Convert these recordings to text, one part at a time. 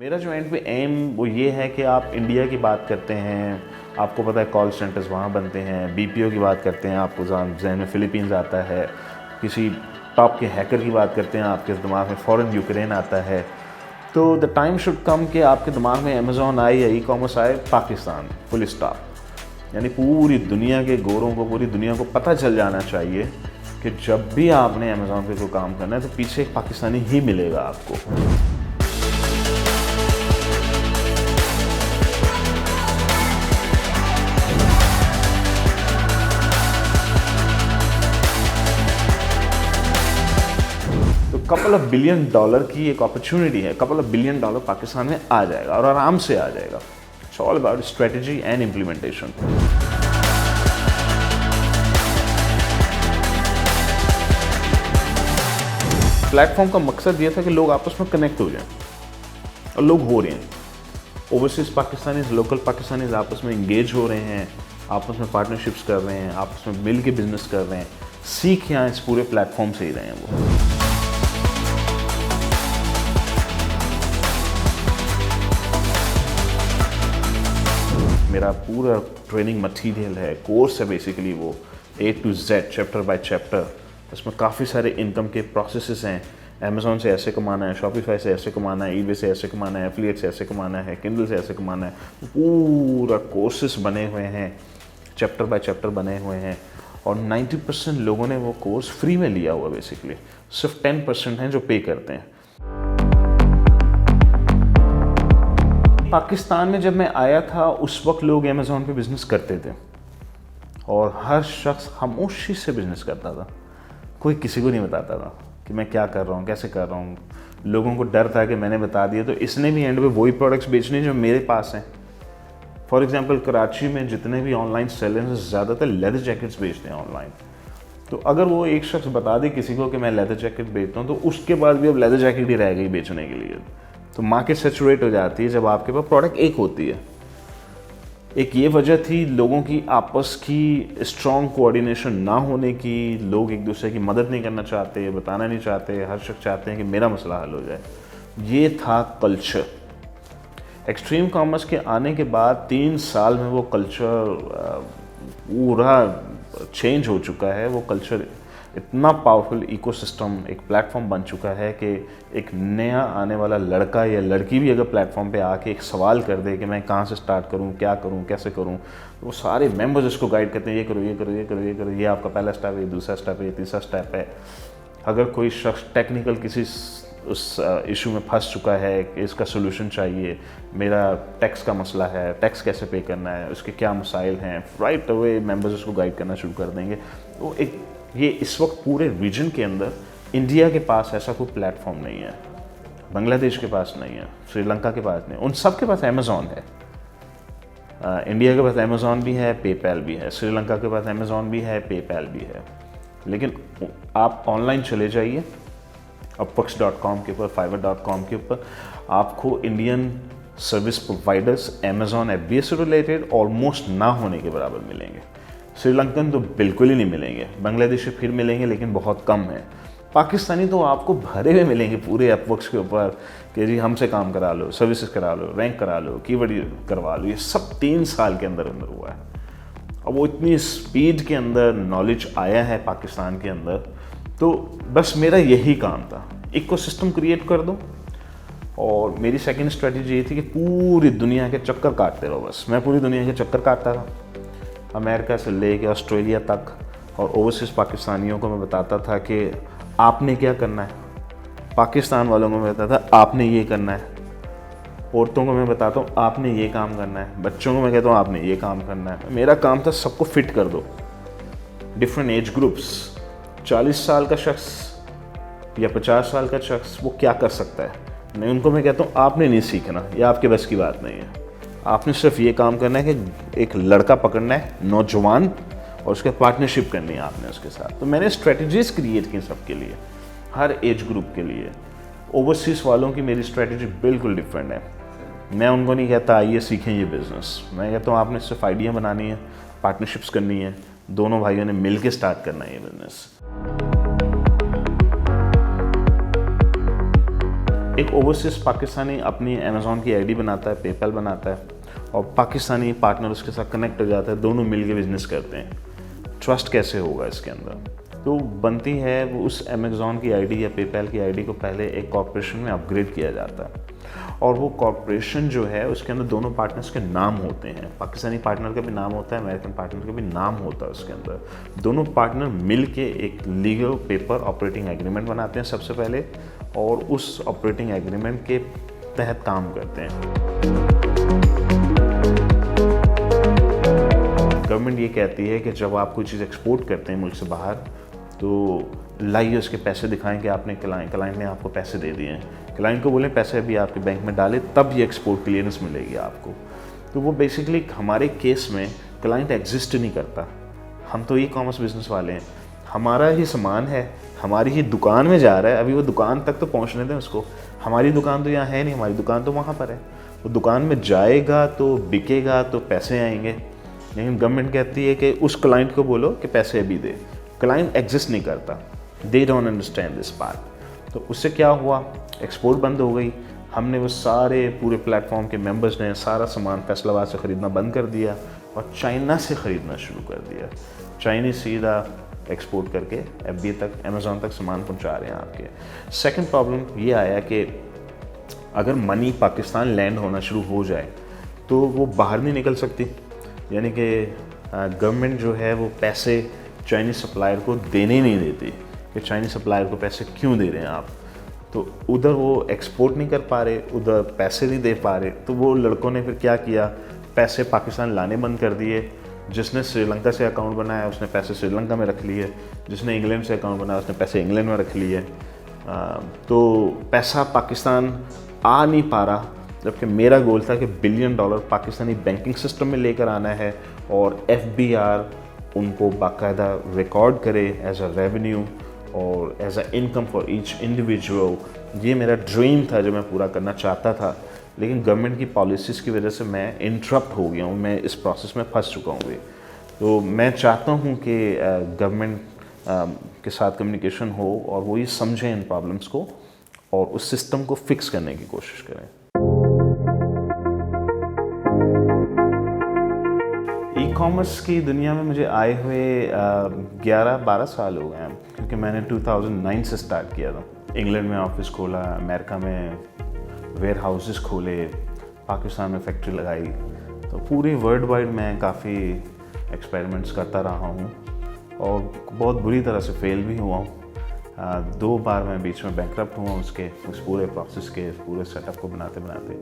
मेरा जो एंड पे एम वो ये है कि आप इंडिया की बात करते हैं, आपको पता है कॉल सेंटर्स वहाँ बनते हैं, बीपीओ की बात करते हैं, आपको जहन में फ़िलीपींस आता है, किसी टॉप के हैकर की बात करते हैं, आपके दिमाग में फ़ौरन यूक्रेन आता है। तो द टाइम शुड कम कि आपके दिमाग में अमेज़ॉन आए या ई कॉमर्स आए, पाकिस्तान फुल स्टॉप। यानी पूरी दुनिया के गोरों को, पूरी दुनिया को पता चल जाना चाहिए कि जब भी आपने अमेज़ॉन पे कोई काम करना है तो पीछे एक पाकिस्तानी ही मिलेगा आपको। कपल ऑफ बिलियन डॉलर की एक अपॉर्चुनिटी है, couple of billion dollar Pakistan में आ जाएगा और आराम से आ जाएगा। It's all about strategy and implementation. Platform का मकसद ये था कि लोग आपस में कनेक्ट हो जाएं और लोग हो रहे हैं। ओवरसीज पाकिस्तानीज, लोकल पाकिस्तानीज आपस में इंगेज हो रहे हैं, आपस में पार्टनरशिप्स कर रहे हैं, आपस में मिल के बिजनेस कर रहे हैं। सीख यहाँ इस पूरे प्लेटफॉर्म से ही रहे हैं वो। मेरा पूरा ट्रेनिंग मटेरियल है, कोर्स है बेसिकली वो A to Z, chapter by chapter. इसमें काफ़ी सारे इनकम के प्रोसेसेस हैं। अमेज़ॉन से ऐसे कमाना है, शॉपिफाई से ऐसे कमाना है, ईबे से ऐसे कमाना है, एफिलिएट से ऐसे कमाना है, किंडल से ऐसे कमाना है। पूरा कोर्सेस बने हुए हैं, चैप्टर बाय चैप्टर बने हुए हैं और 90% लोगों ने वो कोर्स फ्री में लिया हुआ बेसिकली। सिर्फ 10% हैं जो पे करते हैं। पाकिस्तान में जब मैं आया था उस वक्त लोग अमेज़ॉन पे बिज़नेस करते थे और हर शख्स खामोशी से बिज़नेस करता था। कोई किसी को नहीं बताता था कि मैं क्या कर रहा हूँ, कैसे कर रहा हूँ। लोगों को डर था कि मैंने बता दिया तो इसने भी एंड पे वही प्रोडक्ट्स बेचने जो मेरे पास हैं। फॉर एग्जांपल कराची में जितने भी ऑनलाइन सेलर्स ज़्यादातर लेदर जैकेट्स बेचते हैं ऑनलाइन। तो अगर वो एक शख्स बता दे किसी को कि मैं लेदर जैकेट बेचता हूँ तो उसके बाद भी अब लेदर जैकेट ही रह गई बेचने के लिए। तो मार्केट सैचुरेट हो जाती है जब आपके पास प्रोडक्ट एक होती है। एक ये वजह थी लोगों की आपस की स्ट्रॉन्ग कोऑर्डिनेशन ना होने की। लोग एक दूसरे की मदद नहीं करना चाहते, बताना नहीं चाहते। हर शख्स चाहते हैं कि मेरा मसला हल हो जाए। ये था कल्चर। एक्सट्रीम कॉमर्स के आने के बाद 3 साल में वो कल्चर पूरा चेंज हो चुका है। वो कल्चर इतना पावरफुल इकोसिस्टम, एक प्लेटफॉर्म बन चुका है कि एक नया आने वाला लड़का या लड़की भी अगर प्लेटफॉर्म पे आके एक सवाल कर दे कि मैं कहाँ से स्टार्ट करूँ, क्या करूँ, कैसे करूँ, तो वो सारे मेंबर्स इसको गाइड करते हैं, ये करो, ये करो, ये करो, ये करो, ये आपका पहला स्टेप है, ये दूसरा स्टेप है, ये तीसरा स्टेप है। अगर कोई शख्स टेक्निकल किसी उस इशू में फंस चुका है कि इसका सोल्यूशन चाहिए, मेरा टैक्स का मसला है, टैक्स कैसे पे करना है, उसके क्या मसाइल हैं, राइट अवे मेंबर्स उसको गाइड करना शुरू कर देंगे। तो एक ये इस वक्त पूरे रीजन के अंदर इंडिया के पास ऐसा कोई प्लेटफॉर्म नहीं है, बांग्लादेश के पास नहीं है, श्रीलंका के पास नहीं है। उन सब के पास अमेज़ॉन है। इंडिया के पास अमेज़ॉन भी है, पेपैल भी है, श्रीलंका के पास अमेज़ॉन भी है, पेपैल भी है। लेकिन आप ऑनलाइन चले जाइए upworks.com के ऊपर, fiverr.com के ऊपर, आपको Indian service providers Amazon FBA से रिलेटेड ऑलमोस्ट ना होने के बराबर मिलेंगे। श्रीलंकन तो बिल्कुल ही नहीं मिलेंगे, बांग्लादेशी फिर मिलेंगे लेकिन बहुत कम है। पाकिस्तानी तो आपको भरे हुए मिलेंगे पूरे अपवर्क्स के ऊपर कि जी हमसे काम करा लो, सर्विसेज करा लो, रैंक करा लो, कीवर्ड करवा लो। ये सब 3 साल के अंदर अंदर हुआ है। अब वो इतनी स्पीड के अंदर नॉलेज आया है पाकिस्तान के अंदर, तो बस मेरा यही काम था, इकोसिस्टम क्रिएट कर दो। और मेरी सेकंड स्ट्रेटजी ये थी कि पूरी दुनिया के चक्कर काटते रहो। बस मैं पूरी दुनिया के चक्कर काटता था, अमेरिका से लेके ऑस्ट्रेलिया तक, और ओवरसीज़ पाकिस्तानियों को मैं बताता था कि आपने क्या करना है। पाकिस्तान वालों को मैं बताता था आपने ये करना है। औरतों को मैं बताता हूँ आपने ये काम करना है। बच्चों को मैं कहता हूँ आपने ये काम करना है। मेरा काम था सबको फिट कर दो। डिफरेंट एज ग्रुप्स, 40 साल का शख्स या 50 साल का शख्स वो क्या कर सकता है, नहीं उनको मैं कहता हूँ आपने नहीं सीखना, ये आपके बस की बात नहीं है। आपने सिर्फ ये काम करना है कि एक लड़का पकड़ना है, नौजवान, और उसके पार्टनरशिप करनी है आपने उसके साथ। तो मैंने स्ट्रेटजीज क्रिएट की सबके लिए, हर एज ग्रुप के लिए। ओवरसीज़ वालों की मेरी स्ट्रेटजी बिल्कुल डिफरेंट है। मैं उनको नहीं कहता आइए सीखें ये बिज़नेस, मैं कहता हूँ आपने सिर्फ आइडिया बनानी है, पार्टनरशिप्स करनी है, दोनों भाइयों ने मिल के स्टार्ट करना है ये बिज़नेस। एक ओवरसीज पाकिस्तानी अपनी अमेज़ॉन की आईडी बनाता है, पेपैल बनाता है और पाकिस्तानी पार्टनर उसके साथ कनेक्ट हो जाता है, दोनों मिलके बिजनेस करते हैं। ट्रस्ट कैसे होगा इसके अंदर? तो बनती है वो उस अमेज़ॉन की आईडी या पेपैल की आईडी को पहले एक कॉर्पोरेशन में अपग्रेड किया जाता है और वो कॉर्पोरेशन जो है उसके अंदर दोनों पार्टनर्स के नाम होते हैं। पाकिस्तानी पार्टनर का भी नाम होता है, अमेरिकन पार्टनर का भी नाम होता है उसके अंदर। दोनों पार्टनर मिल के एक लीगल पेपर ऑपरेटिंग एग्रीमेंट बनाते हैं सबसे पहले और उस ऑपरेटिंग एग्रीमेंट के तहत काम करते हैं। गवर्नमेंट ये कहती है कि जब आप कोई चीज़ एक्सपोर्ट करते हैं मुल्क से बाहर तो लाइए उसके पैसे दिखाएं कि आपने क्लाइंट ने आपको पैसे दे दिए हैं। क्लाइंट को बोलें पैसे अभी आपके बैंक में डालें, तब ये एक्सपोर्ट क्लियरेंस मिलेगी आपको। तो वो बेसिकली हमारे केस में क्लाइंट एग्जिस्ट नहीं करता। हम तो ई कॉमर्स बिजनेस वाले हैं, हमारा ही सामान है, हमारी ही दुकान में जा रहा है, अभी वो दुकान तक तो पहुँचने दें उसको। हमारी दुकान तो यहाँ है नहीं, हमारी दुकान तो वहाँ पर है। वो दुकान में जाएगा तो बिकेगा तो पैसे आएंगे। लेकिन गवर्नमेंट कहती है कि उस क्लाइंट को बोलो कि पैसे अभी दे। क्लाइंट एग्जिस्ट नहीं करता, they don't understand this part. तो उससे क्या हुआ, एक्सपोर्ट बंद हो गई। हमने वो सारे पूरे प्लेटफॉर्म के मेंबर्स ने सारा सामान फैसलाबाद से ख़रीदना बंद कर दिया और चाइना से ख़रीदना शुरू कर दिया। चाइनीज सीधा एक्सपोर्ट करके FBA तक, अमेज़ॉन तक सामान पहुंचा रहे हैं आपके। सेकंड प्रॉब्लम ये आया कि अगर मनी पाकिस्तान लैंड होना शुरू हो जाए तो वो बाहर नहीं निकल सकती। यानी कि गवर्नमेंट जो है वो पैसे चाइनीज़ सप्लायर को देने नहीं देती कि चाइनीज़ सप्लायर को पैसे क्यों दे रहे हैं आप। तो उधर वो एक्सपोर्ट नहीं कर पा रहे, उधर पैसे नहीं दे पा रहे। तो वो लड़कों ने फिर क्या किया, पैसे पाकिस्तान लाने बंद कर दिए। जिसने श्रीलंका से अकाउंट बनाया उसने पैसे श्रीलंका में रख लिए, जिसने इंग्लैंड से अकाउंट बनाया उसने पैसे इंग्लैंड में रख लिए। तो पैसा पाकिस्तान आ नहीं पा रहा, जबकि मेरा गोल था कि $1 बिलियन पाकिस्तानी बैंकिंग सिस्टम में लेकर आना है और FBR उनको बाकायदा रिकॉर्ड करे एज अ रेवेन्यू और as a income for each individual. ये मेरा ड्रीम था जो मैं पूरा करना चाहता था, लेकिन गवर्नमेंट की पॉलिसीज़ की वजह से मैं इंटरप्ट हो गया हूँ, मैं इस प्रोसेस में फंस चुका हूँ। तो मैं चाहता हूँ कि गवर्नमेंट के साथ कम्युनिकेशन हो और वो ये समझें इन प्रॉब्लम्स को और उस सिस्टम को फिक्स करने की कोशिश करें। ई कॉमर्स की दुनिया में मुझे आए हुए 11-12 साल हो गए हैं, क्योंकि मैंने 2009 से स्टार्ट किया था। इंग्लैंड में ऑफिस खोला, अमेरिका में वेयर हाउसेस खोले, पाकिस्तान में फैक्ट्री लगाई। तो पूरी वर्ल्ड वाइड मैं काफ़ी एक्सपेरिमेंट्स करता रहा हूँ और बहुत बुरी तरह से फेल भी हुआ हूँ। 2 बार मैं बीच में बैंकरप्ट हुआ उस पूरे प्रोसेस के, पूरे सेटअप को बनाते बनाते।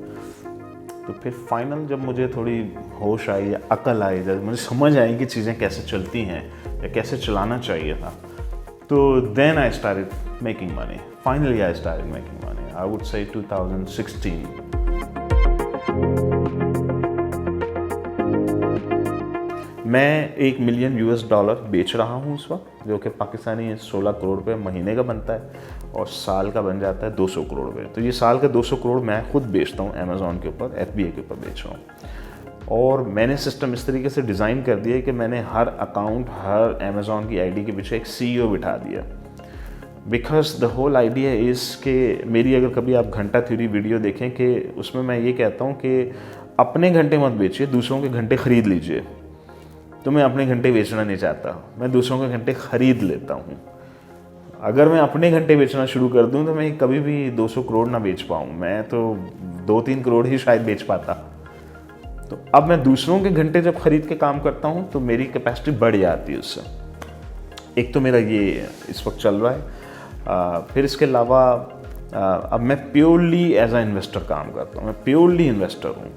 तो फिर फाइनल जब मुझे थोड़ी होश आई या अकल आई, जब मुझे समझ आई कि चीज़ें कैसे चलती हैं या कैसे चलाना चाहिए था, तो then I started making money. Finally I started making money, I would say 2016। मैं $1 मिलियन बेच रहा हूँ इस वक्त, जो कि पाकिस्तानी 16 करोड़ रुपये महीने का बनता है और साल का बन जाता है 200 करोड़ रुपये। तो ये साल का 200 करोड़ मैं खुद बेचता हूँ अमेज़ॉन के ऊपर, FBA के ऊपर बेच रहा हूँ। और मैंने सिस्टम इस तरीके से डिज़ाइन कर दिया है कि मैंने हर अकाउंट, हर अमेज़ॉन की आईडी के पीछे एक CEO बिठा दिया। Because the whole idea is कि मेरी अगर कभी आप घंटा थ्योरी वीडियो देखें कि उसमें मैं ये कहता हूँ कि अपने घंटे मत बेचिए, दूसरों के घंटे ख़रीद लीजिए। तो मैं अपने घंटे बेचना नहीं चाहता, मैं दूसरों के घंटे ख़रीद लेता हूँ। अगर मैं अपने घंटे बेचना शुरू कर दूँ तो मैं कभी भी 200 करोड़ ना बेच पाऊँ, मैं तो 2-3 करोड़ ही शायद बेच पाता। तो अब मैं दूसरों के घंटे जब ख़रीद के काम करता हूँ तो मेरी कैपेसिटी बढ़ जाती है उससे। एक तो मेरा ये इस वक्त चल रहा है। फिर इसके अलावा अब मैं प्योरली एज अ इन्वेस्टर काम करता हूँ, मैं प्योरली इन्वेस्टर हूँ।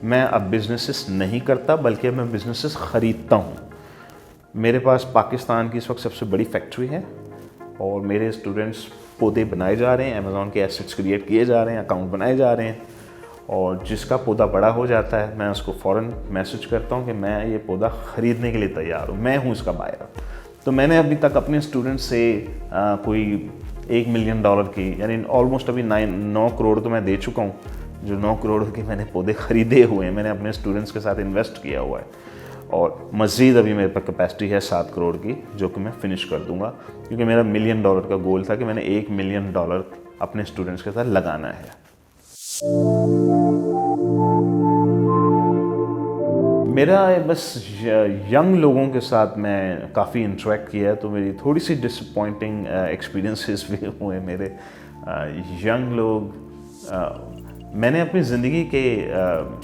मैं अब बिजनेसेस नहीं करता बल्कि मैं बिजनेसेस ख़रीदता हूँ। मेरे पास पाकिस्तान की इस वक्त सबसे बड़ी फैक्ट्री है और मेरे स्टूडेंट्स पौधे बनाए जा रहे हैं, अमेज़ॉन के एसेट्स क्रिएट किए जा रहे हैं, अकाउंट बनाए जा रहे हैं। और जिसका पौधा बड़ा हो जाता है मैं उसको फ़ौरन मैसेज करता हूँ कि मैं ये पौधा ख़रीदने के लिए तैयार हूँ, मैं हूँ इसका बायर। तो मैंने अभी तक अपने स्टूडेंट्स से कोई $1 मिलियन की, यानी ऑलमोस्ट अभी 9 करोड़ तो मैं दे चुका हूँ। जो 9 करोड़ के मैंने पौधे ख़रीदे हुए हैं, मैंने अपने स्टूडेंट्स के साथ इन्वेस्ट किया हुआ है। और मज़ीद अभी मेरे पास कैपेसिटी है 7 करोड़ की, जो कि मैं फ़िनिश कर दूंगा, क्योंकि मेरा $1 मिलियन का गोल था कि मैंने $1 मिलियन अपने स्टूडेंट्स के साथ लगाना है। मेरा बस यंग लोगों के साथ मैं काफ़ी इंटरेक्ट किया है, तो मेरी थोड़ी सी डिसअपॉइंटिंग एक्सपीरियंसेस भी हुए मेरे। यंग लोग मैंने अपनी ज़िंदगी के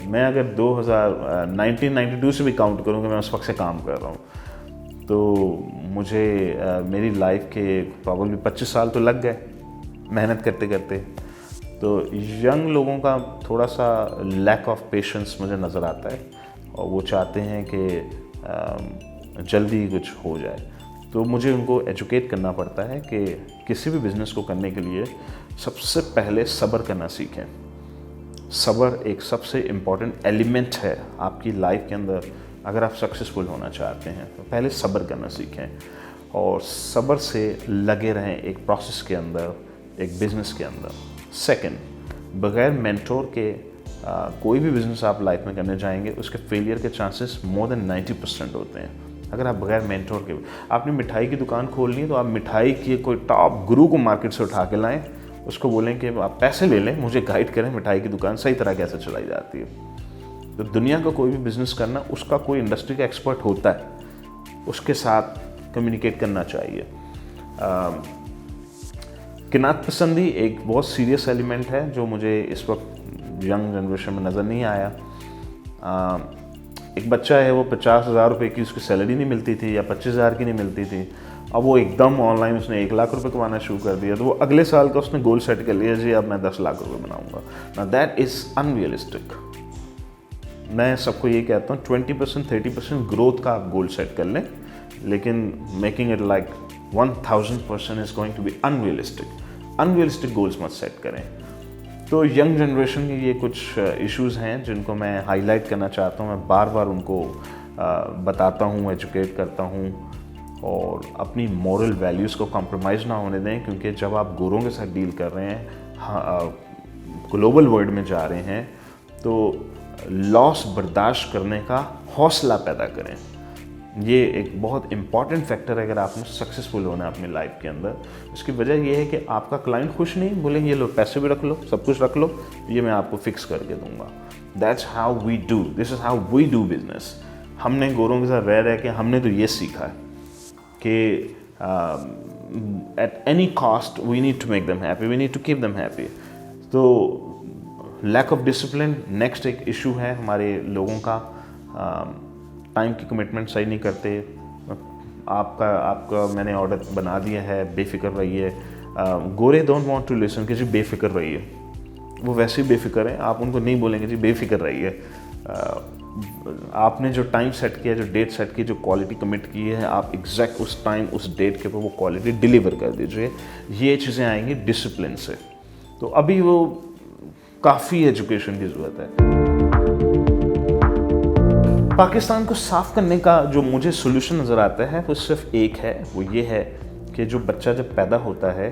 मैं अगर 1992 से भी काउंट करूँ कि मैं उस वक्त से काम कर रहा हूँ, तो मुझे मेरी लाइफ के प्रॉब्लली 25 साल तो लग गए मेहनत करते करते। तो यंग लोगों का थोड़ा सा लैक ऑफ पेशेंस मुझे नज़र आता है, और वो चाहते हैं कि जल्दी कुछ हो जाए। तो मुझे उनको एजुकेट करना पड़ता है कि किसी भी बिज़नेस को करने के लिए सबसे पहले सब्र करना सीखें। सब्र एक सबसे इम्पॉर्टेंट एलिमेंट है आपकी लाइफ के अंदर। अगर आप सक्सेसफुल होना चाहते हैं तो पहले सब्र करना सीखें, और सब्र से लगे रहें एक प्रोसेस के अंदर, एक बिज़नेस के अंदर। सेकंड, बगैर मेंटोर के कोई भी बिज़नेस आप लाइफ में करने जाएंगे उसके फेलियर के चांसेस मोर देन 90% होते हैं। अगर आप बगैर मेंटोर के, आपने मिठाई की दुकान खोलनी है तो आप मिठाई की कोई टॉप गुरु को मार्केट से उठा के लाएं, उसको बोलें कि आप पैसे ले लें, मुझे गाइड करें मिठाई की दुकान सही तरह कैसे चलाई जाती है। तो दुनिया का कोई भी बिज़नेस करना, उसका कोई इंडस्ट्री का एक्सपर्ट होता है, उसके साथ कम्युनिकेट करना चाहिए। किनात पसंदी एक बहुत सीरियस एलिमेंट है जो मुझे इस वक्त यंग जनरेशन में नज़र नहीं आया। एक बच्चा है, वो 50,000 रुपये की उसकी सैलरी नहीं मिलती थी या 25,000 की नहीं मिलती थी, अब वो एकदम ऑनलाइन उसने 1 लाख रुपए कमाना शुरू कर दिया। तो वो अगले साल का उसने गोल सेट कर लिया, जी अब मैं 10 लाख रुपए बनाऊंगा। ना दैट इज़ अनरियलिस्टिक। मैं सबको ये कहता हूँ 20% 30% ग्रोथ का आप गोल सेट कर लें, लेकिन making it like 1000% is going to be unrealistic. Unrealistic goals मत सेट करें। तो यंग जनरेशन के ये कुछ इश्यूज़ हैं जिनको मैं हाईलाइट करना चाहता हूँ। मैं बार बार उनको बताता हूँ, एजुकेट करता हूँ, और अपनी मॉरल वैल्यूज़ को कॉम्प्रोमाइज़ ना होने दें, क्योंकि जब आप गोरों के साथ डील कर रहे हैं, ग्लोबल वर्ल्ड में जा रहे हैं, तो लॉस बर्दाश्त करने का हौसला पैदा करें। ये एक बहुत इम्पॉर्टेंट फैक्टर है अगर आपने सक्सेसफुल होना है अपनी लाइफ के अंदर। उसकी वजह ये है कि आपका क्लाइंट खुश नहीं, बोलेंगे ये लो पैसे भी रख लो, सब कुछ रख लो, ये मैं आपको फिक्स करके दूंगा। That's how we do, this is how we do business. हमने गोरों के साथ रह के हमने तो ये सीखा है कि at any cost we need to make them happy, we need to keep them happy. तो लैक ऑफ डिसिप्लिन नेक्स्ट एक इशू है हमारे लोगों का। टाइम की कमिटमेंट सही नहीं करते। आपका मैंने ऑर्डर बना दिया है, बेफिक्र रहिए। गोरे डोंट वांट टू लिसन कि जी बेफिक्र रहिए, वो वैसे ही बेफिक्र हैं। आप उनको नहीं बोलेंगे जी बेफिक्र रहिए। आपने जो टाइम सेट किया, जो डेट सेट की, जो क्वालिटी कमिट की है, आप एग्जैक्ट उस टाइम उस डेट के ऊपर वो क्वालिटी डिलीवर कर दीजिए। ये चीज़ें आएंगी डिसिप्लिन से। तो अभी वो काफ़ी एजुकेशन की ज़रूरत है। पाकिस्तान को साफ करने का जो मुझे सोल्यूशन नज़र आता है वो सिर्फ एक है, वो ये है कि जो बच्चा जब पैदा होता है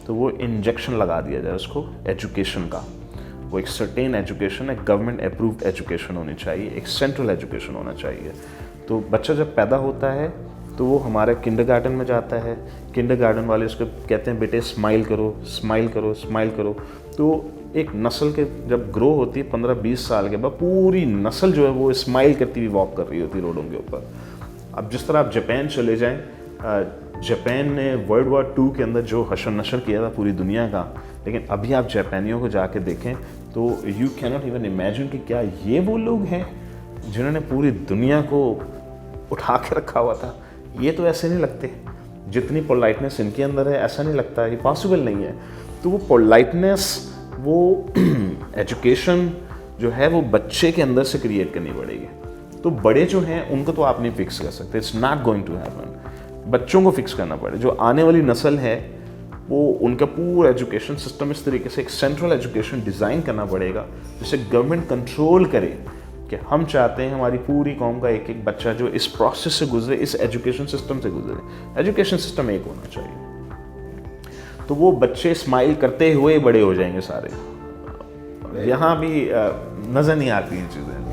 तो वो इंजेक्शन लगा दिया जाए उसको एजुकेशन का। वो एक सर्टेन एजुकेशन है, गवर्नमेंट अप्रूव्ड एजुकेशन होनी चाहिए, एक सेंट्रल एजुकेशन होना चाहिए। तो बच्चा जब पैदा होता है तो वो हमारे किंडरगार्टन में जाता है। किंडरगार्टन वाले उसको कहते हैं बेटे स्माइल करो, स्माइल करो, स्माइल करो। तो एक नस्ल के जब ग्रो होती है 15-20 साल के बाद, पूरी नस्ल जो है वो स्माइल करती हुई वॉक कर रही होती है रोडों के ऊपर। अब जिस तरह आप जापान चले जाएं, जापान ने वर्ल्ड वॉर 2 के अंदर जो हशर नशर किया था पूरी दुनिया का, लेकिन अभी आप जापानियों को जाके देखें तो you can not even imagine कि क्या ये वो लोग हैं जिन्होंने पूरी दुनिया को उठा के रखा हुआ था। ये तो ऐसे नहीं लगते, जितनी पोलाइटनेस इनके अंदर है ऐसा नहीं लगता, ये पॉसिबल नहीं है। तो वो पोलाइटनेस, वो एजुकेशन जो है वो बच्चे के अंदर से क्रिएट करनी पड़ेगी। तो बड़े जो हैं उनको तो आप नहीं फिक्स कर सकते, it's not going to happen. बच्चों को फिक्स करना पड़े। जो आने वाली नस्ल है वो उनका पूरा एजुकेशन सिस्टम इस तरीके से एक सेंट्रल एजुकेशन डिज़ाइन करना पड़ेगा जिसे गवर्नमेंट कंट्रोल करे कि हम चाहते हैं हमारी पूरी कौम का एक एक बच्चा जो इस प्रोसेस से गुजरे, इस एजुकेशन सिस्टम से गुजरे। एजुकेशन सिस्टम एक होना चाहिए, तो वो बच्चे स्माइल करते हुए बड़े हो जाएंगे सारे। यहाँ भी नज़र नहीं आती हैं चीज़ें।